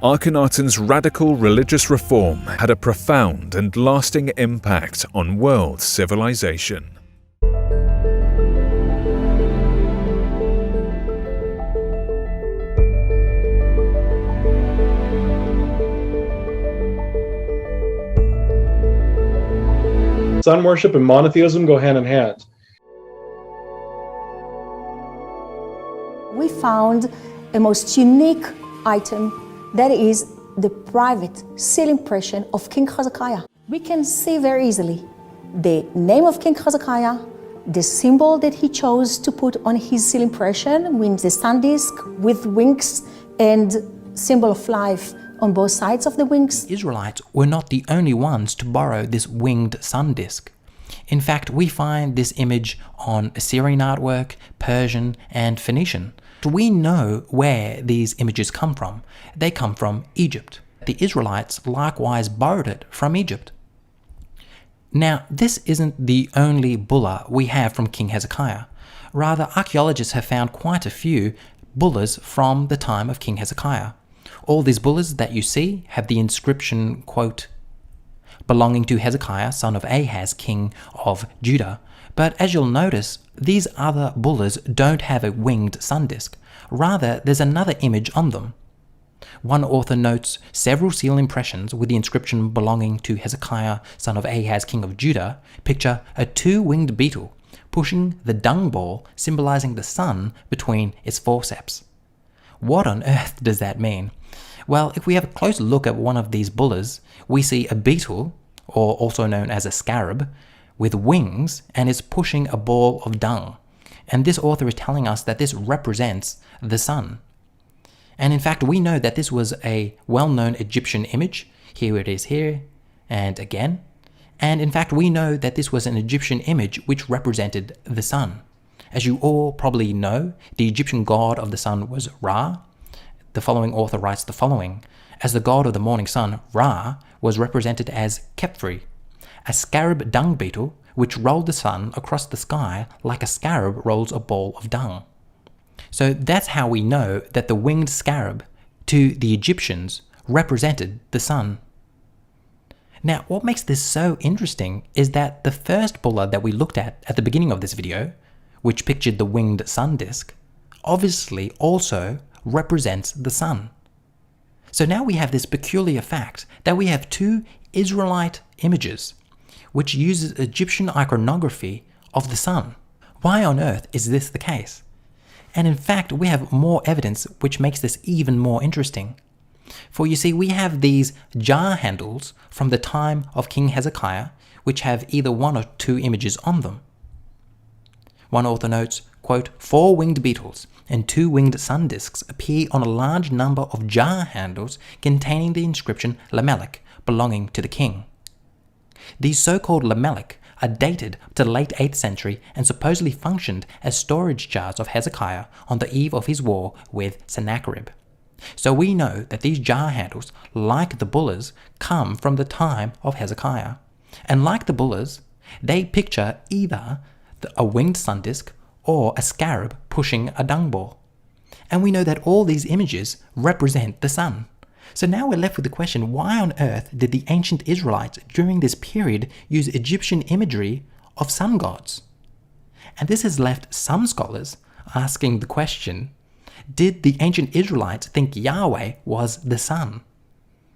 Akhenaten's radical religious reform had a profound and lasting impact on world civilization. Sun worship and monotheism go hand in hand. We found a most unique item, that is the private seal impression of King Hezekiah. We can see very easily the name of King Hezekiah, the symbol that he chose to put on his seal impression, means the sun disk with wings and symbol of life on both sides of the wings. Israelites were not the only ones to borrow this winged sun disk. In fact, we find this image on Assyrian artwork, Persian, and Phoenician. We know where these images come from. They come from Egypt. The Israelites likewise borrowed it from Egypt. Now, this isn't the only bulla we have from King Hezekiah. Rather, archaeologists have found quite a few bullas from the time of King Hezekiah. All these bullas that you see have the inscription, quote, belonging to Hezekiah, son of Ahaz, king of Judah. But as you'll notice, these other bullas don't have a winged sun disk. Rather, there's another image on them. One author notes several seal impressions with the inscription belonging to Hezekiah, son of Ahaz, king of Judah, picture a two-winged beetle pushing the dung ball, symbolizing the sun, between its forceps. What on earth does that mean? Well, if we have a close look at one of these bullas, we see a beetle, or also known as a scarab, with wings and is pushing a ball of dung. And this author is telling us that this represents the sun. And in fact, we know that this was a well-known Egyptian image. Here it is here, and again. And in fact, we know that this was an Egyptian image which represented the sun. As you all probably know, the Egyptian god of the sun was Ra. The following author writes the following: as the god of the morning sun, Ra was represented as Khepri, a scarab dung beetle which rolled the sun across the sky like a scarab rolls a ball of dung. So that's how we know that the winged scarab to the Egyptians represented the sun. Now, what makes this so interesting is that the first bulla that we looked at the beginning of this video, which pictured the winged sun disk, obviously also represents the sun. So now we have this peculiar fact that we have two Israelite images which uses Egyptian iconography of the sun. Why on earth is this the case? And in fact, we have more evidence which makes this even more interesting. For you see, we have these jar handles from the time of King Hezekiah which have either one or two images on them. One author notes, quote, 4 winged beetles and 2 winged sun disks appear on a large number of jar handles containing the inscription Lamelech, belonging to the king. These so-called Lamelech are dated to the late 8th century and supposedly functioned as storage jars of Hezekiah on the eve of his war with Sennacherib. So we know that these jar handles, like the bullas, come from the time of Hezekiah. And like the bullas, they picture either a winged sun disk or a scarab pushing a dung ball. And we know that all these images represent the sun. So now we're left with the question, why on earth did the ancient Israelites during this period use Egyptian imagery of sun gods? And this has left some scholars asking the question, did the ancient Israelites think Yahweh was the sun?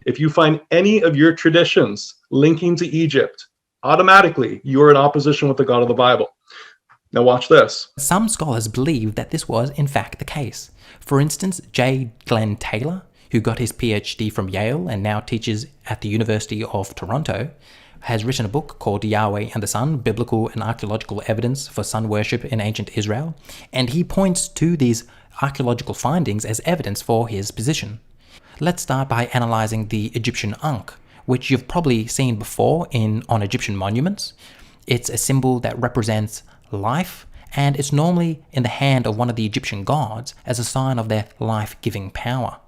If you find any of your traditions linking to Egypt, automatically you are in opposition with the God of the Bible. Now watch this. Some scholars believe that this was in fact the case. For instance, J. Glenn Taylor, who got his PhD from Yale and now teaches at the University of Toronto, has written a book called Yahweh and the Sun, Biblical and Archaeological Evidence for Sun Worship in Ancient Israel, and he points to these archaeological findings as evidence for his position. Let's start by analyzing the Egyptian Ankh, which you've probably seen before on Egyptian monuments. It's a symbol that represents life, and it's normally in the hand of one of the Egyptian gods as a sign of their life-giving power.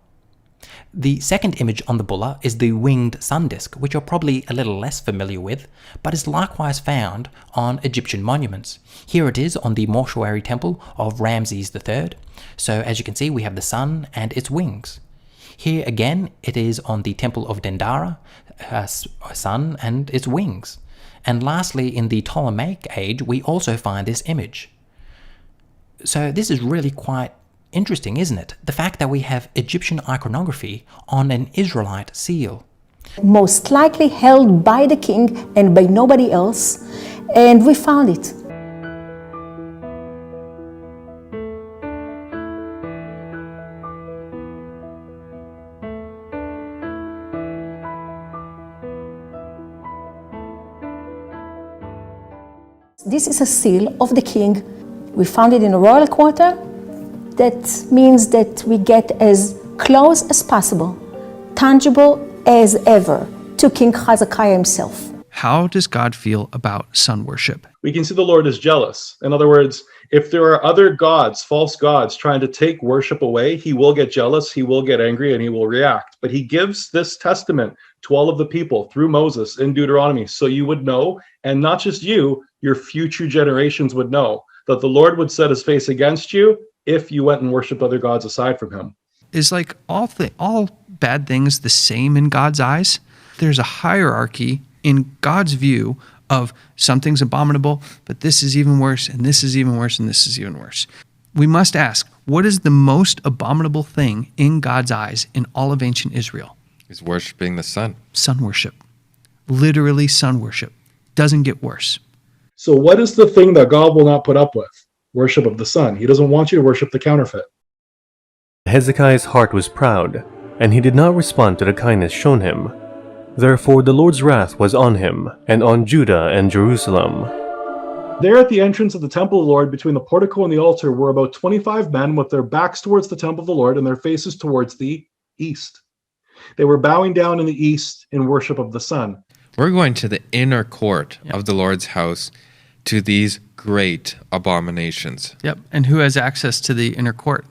The second image on the bulla is the winged sun disk, which you're probably a little less familiar with, but is likewise found on Egyptian monuments. Here it is on the mortuary temple of Ramses III. So as you can see, we have the sun and its wings. Here again, it is on the temple of Dendara, sun and its wings. And lastly, in the Ptolemaic age, we also find this image. So this is really quite interesting, isn't it? The fact that we have Egyptian iconography on an Israelite seal. Most likely held by the king and by nobody else, and we found it. This is a seal of the king. We found it in a royal quarter. That means that we get as close as possible, tangible as ever, to King Hezekiah himself. How does God feel about sun worship? We can see the Lord is jealous. In other words, if there are other gods, false gods, trying to take worship away, he will get jealous, he will get angry, and he will react. But he gives this testament to all of the people through Moses in Deuteronomy, so you would know, and not just you, your future generations would know, that the Lord would set his face against you if you went and worshiped other gods aside from him. Is like all bad things the same in God's eyes? There's a hierarchy in God's view of something's abominable, but this is even worse, and this is even worse, and this is even worse. We must ask, what is the most abominable thing in God's eyes in all of ancient Israel? He's worshiping the sun. Sun worship. Literally sun worship. Doesn't get worse. So what is the thing that God will not put up with? Worship of the sun. He doesn't want you to worship the counterfeit. Hezekiah's heart was proud, and he did not respond to the kindness shown him. Therefore the Lord's wrath was on him, and on Judah and Jerusalem. There at the entrance of the temple of the Lord, between the portico and the altar, were about 25 men with their backs towards the temple of the Lord and their faces towards the east. They were bowing down in the east in worship of the sun. We're going to the inner court of the Lord's house to these great abominations. Yep. And who has access to the inner court?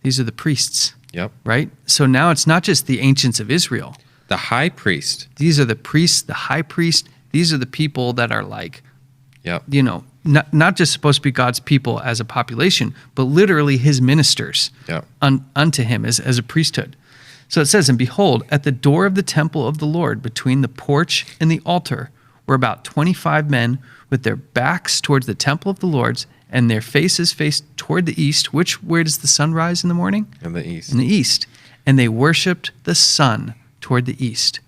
These are the priests. Yep. Right? So now it's not just the ancients of Israel. The high priest. These are the priests, the high priest. These are the people that are like, yep, you know, not just supposed to be God's people as a population, but literally his ministers, yep, unto him as a priesthood. So it says, and behold, at the door of the temple of the Lord, between the porch and the altar, were about 25 men with their backs towards the temple of the Lord's, and their faces faced toward the east. Where does the sun rise in the morning? In the east. In the east. And they worshipped the sun toward the east.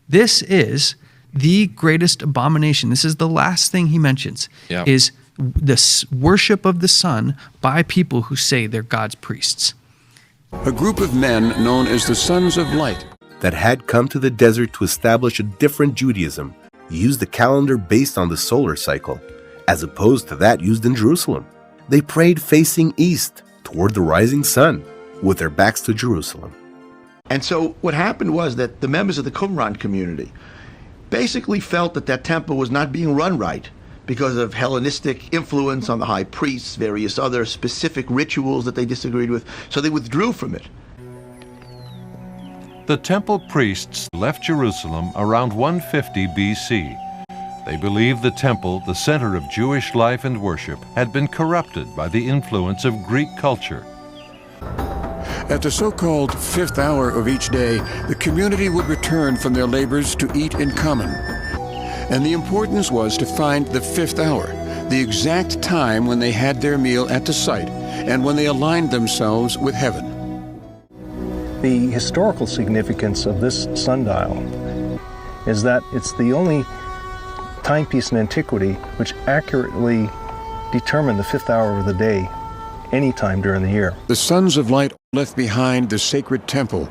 This is the greatest abomination. This is the last thing he mentions, is the worship of the sun by people who say they're God's priests. A group of men known as the Sons of Light that had come to the desert to establish a different Judaism, used a calendar based on the solar cycle, as opposed to that used in Jerusalem. They prayed facing east, toward the rising sun, with their backs to Jerusalem. And so what happened was that the members of the Qumran community basically felt that that temple was not being run right because of Hellenistic influence on the high priests, various other specific rituals that they disagreed with, so they withdrew from it. The temple priests left Jerusalem around 150 BC. They believed the temple, the center of Jewish life and worship, had been corrupted by the influence of Greek culture. At the so-called fifth hour of each day, the community would return from their labors to eat in common. And the importance was to find the fifth hour, the exact time when they had their meal at the site and when they aligned themselves with heaven. The historical significance of this sundial is that it's the only timepiece in antiquity which accurately determined the fifth hour of the day any time during the year. The Sons of Light left behind the sacred temple.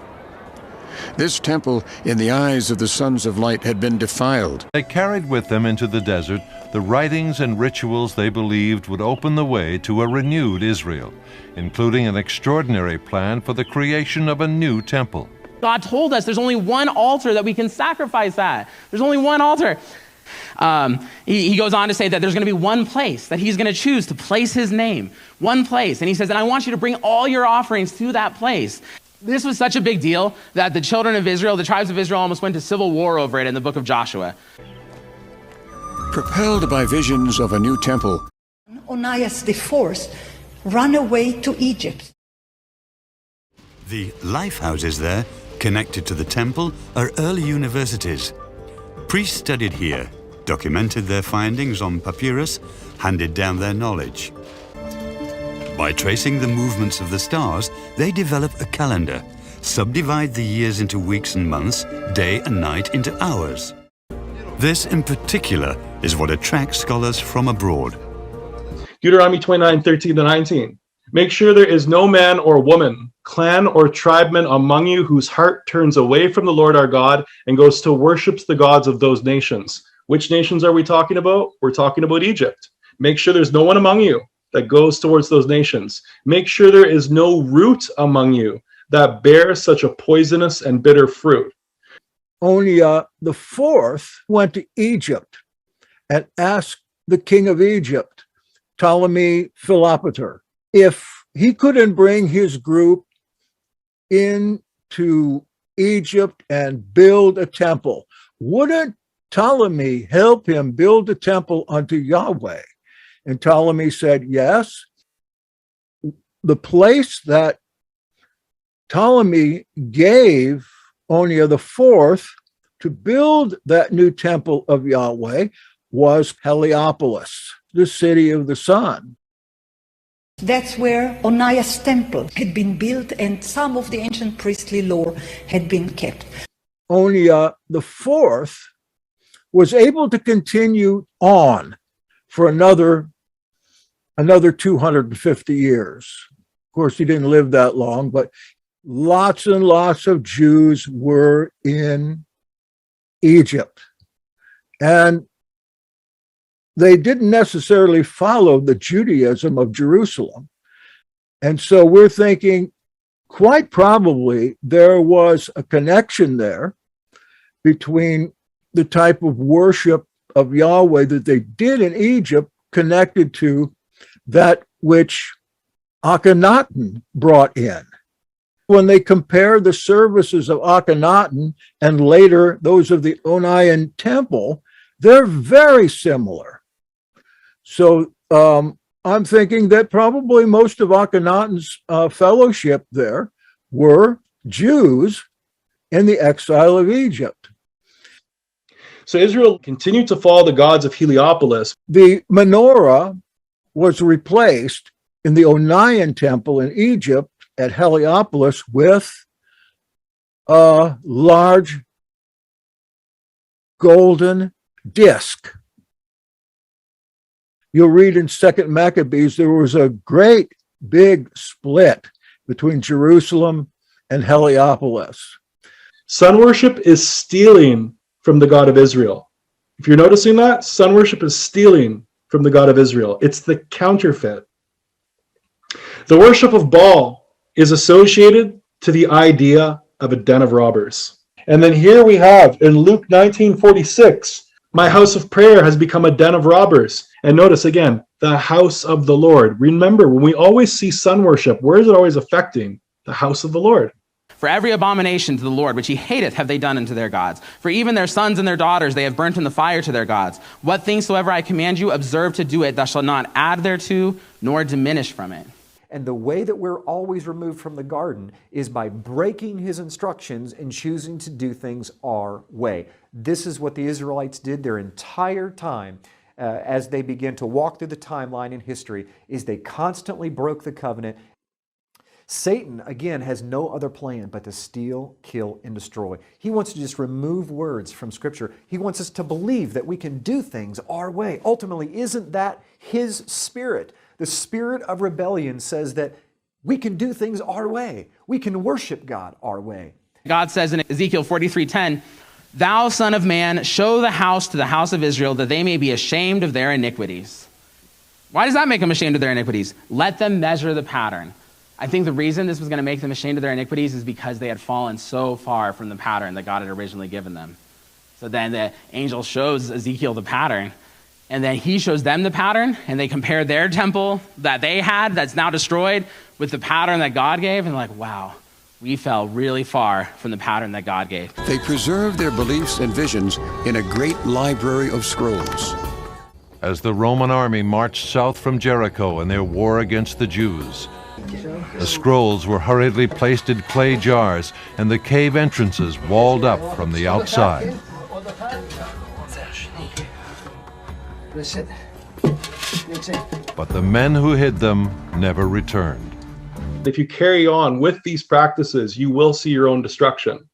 This temple, in the eyes of the Sons of Light, had been defiled. They carried with them into the desert the writings and rituals they believed would open the way to a renewed Israel, including an extraordinary plan for the creation of a new temple. God told us there's only one altar that we can sacrifice at. There's only one altar. He goes on to say that there's going to be one place that he's going to choose to place his name. One place. And he says, and I want you to bring all your offerings to that place. This was such a big deal that the children of Israel, the tribes of Israel, almost went to civil war over it in the book of Joshua. Propelled by visions of a new temple, Onias IV ran away to Egypt. The life houses there, connected to the temple, are early universities. Priests studied here, documented their findings on papyrus, handed down their knowledge. By tracing the movements of the stars, they develop a calendar, subdivide the years into weeks and months, day and night into hours. This in particular is what attracts scholars from abroad. Deuteronomy 29:13-19. Make sure there is no man or woman, clan or tribeman among you whose heart turns away from the Lord our God and goes to worship the gods of those nations. Which nations are we talking about? We're talking about Egypt. Make sure there's no one among you that goes towards those nations. Make sure there is no root among you that bears such a poisonous and bitter fruit. Oniah the fourth went to Egypt and asked the king of Egypt, Ptolemy Philopater, if he couldn't bring his group into Egypt and build a temple. Wouldn't Ptolemy help him build a temple unto Yahweh? And Ptolemy said, yes. The place that Ptolemy gave Oniah the fourth to build that new temple of Yahweh was Heliopolis, the city of the sun. That's where Oniah's temple had been built and some of the ancient priestly lore had been kept. Oniah the fourth was able to continue on for another 250 years. Of course, he didn't live that long, but lots and lots of Jews were in Egypt. And they didn't necessarily follow the Judaism of Jerusalem. And so we're thinking quite probably there was a connection there between the type of worship of Yahweh that they did in Egypt connected to that which Akhenaten brought in. When they compare the services of Akhenaten and later those of the Onian temple, they're very similar. So I'm thinking that probably most of Akhenaten's fellowship there were Jews in the exile of Egypt. So Israel continued to follow the gods of Heliopolis. The menorah was replaced in the Onian temple in Egypt at Heliopolis with a large golden disc. You'll read in 2 Maccabees, there was a great big split between Jerusalem and Heliopolis. Sun worship is stealing from the God of Israel. If you're noticing that, sun worship is stealing from the God of Israel. It's the counterfeit. The worship of Baal is associated to the idea of a den of robbers. And then here we have in Luke 19:46, my house of prayer has become a den of robbers. And notice again, the house of the Lord. Remember, when we always see sun worship, where is it always affecting? The house of the Lord. For every abomination to the Lord, which he hateth, have they done unto their gods. For even their sons and their daughters they have burnt in the fire to their gods. What things soever I command you, observe to do it. Thou shalt not add thereto, nor diminish from it. And the way that we're always removed from the garden is by breaking his instructions and choosing to do things our way. This is what the Israelites did their entire time as they begin to walk through the timeline in history, is they constantly broke the covenant. Satan, again, has no other plan but to steal, kill, and destroy. He wants to just remove words from Scripture. He wants us to believe that we can do things our way. Ultimately, isn't that his spirit? The spirit of rebellion says that we can do things our way. We can worship God our way. God says in Ezekiel 43:10, Thou, son of man, show the house to the house of Israel, that they may be ashamed of their iniquities. Why does that make them ashamed of their iniquities? Let them measure the pattern. I think the reason this was going to make them ashamed of their iniquities is because they had fallen so far from the pattern that God had originally given them. So then the angel shows Ezekiel the pattern, and then he shows them the pattern, and they compare their temple that they had that's now destroyed with the pattern that God gave, and like, wow, we fell really far from the pattern that God gave. They preserved their beliefs and visions in a great library of scrolls. As the Roman army marched south from Jericho in their war against the Jews, The scrolls were hurriedly placed in clay jars and the cave entrances walled up from the outside. But the men who hid them never returned. If you carry on with these practices, you will see your own destruction.